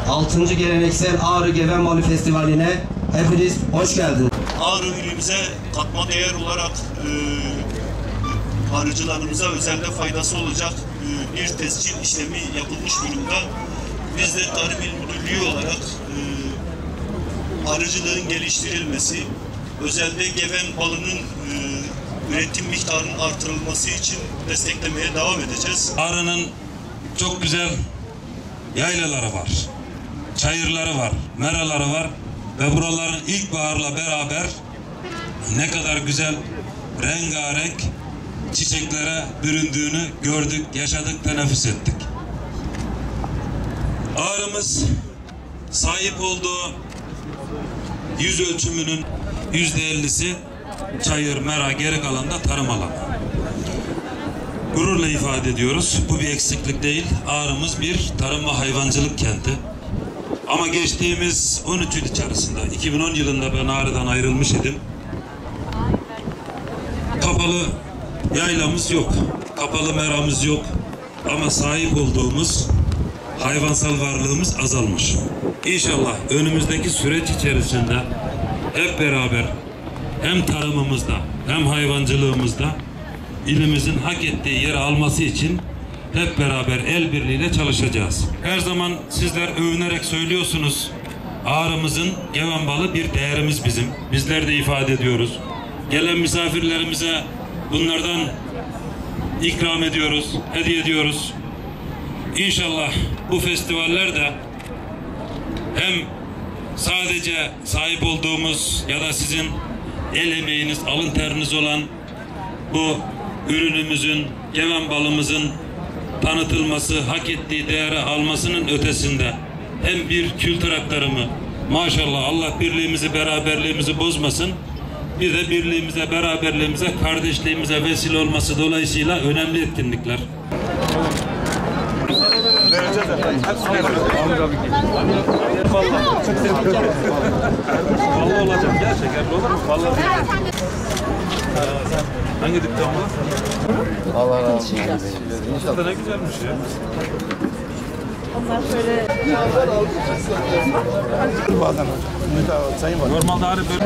6. Geleneksel Ağrı Gevenbalı Festivali'ne hepiniz hoş geldiniz. Ağrı ilimize katma değer olarak arıcılarımıza özelde faydası olacak bir tescil işlemi yapılmış durumda. Biz de Tarım İl Müdürlüğü olarak arıcılığın geliştirilmesi, özelde geven balının üretim miktarının artırılması için desteklemeye devam edeceğiz. Ağrı'nın çok güzel yaylaları var, çayırları var, meraları var ve buraların ilkbaharla beraber ne kadar güzel rengarenk çiçeklere büründüğünü gördük, yaşadık, teneffüs ettik. Ağrımız sahip olduğu yüz ölçümünün %50'si çayır, mera, geri kalan da tarım alanı. Gururla ifade ediyoruz. Bu bir eksiklik değil. Ağrımız bir tarım ve hayvancılık kenti. Ama geçtiğimiz 13 yıl içerisinde, 2010 yılında ben Ağrı'dan ayrılmış idim. Kapalı yaylamız yok. Kapalı meramız yok. Ama sahip olduğumuz hayvansal varlığımız azalmış. İnşallah önümüzdeki süreç içerisinde hep beraber hem tarımımızda hem hayvancılığımızda ilimizin hak ettiği yeri alması için hep beraber el birliğiyle çalışacağız. Her zaman sizler övünerek söylüyorsunuz. Ağrımızın Gevenbalı bir değerimiz bizim. Bizler de ifade ediyoruz. Gelen misafirlerimize bunlardan ikram ediyoruz, hediye ediyoruz. İnşallah bu festivaller de hem sadece sahip olduğumuz ya da sizin el emeğiniz, alın teriniz olan bu ürünümüzün, Gevenbalımızın tanıtılması, hak ettiği değeri almasının ötesinde hem bir kültür aktarımı, maşallah Allah birliğimizi, beraberliğimizi bozmasın, bir de birliğimize, beraberliğimize, kardeşliğimize vesile olması dolayısıyla önemli etkinlikler. Vereceğiz efendim. Vallahi olacak. Gel şekerli olur mu? Vallahi değil. Hangi dipten bu? Allah razı olsun. İnşallah ne güzelmiş ya. Onlar şöyle... Normalde hani böyle...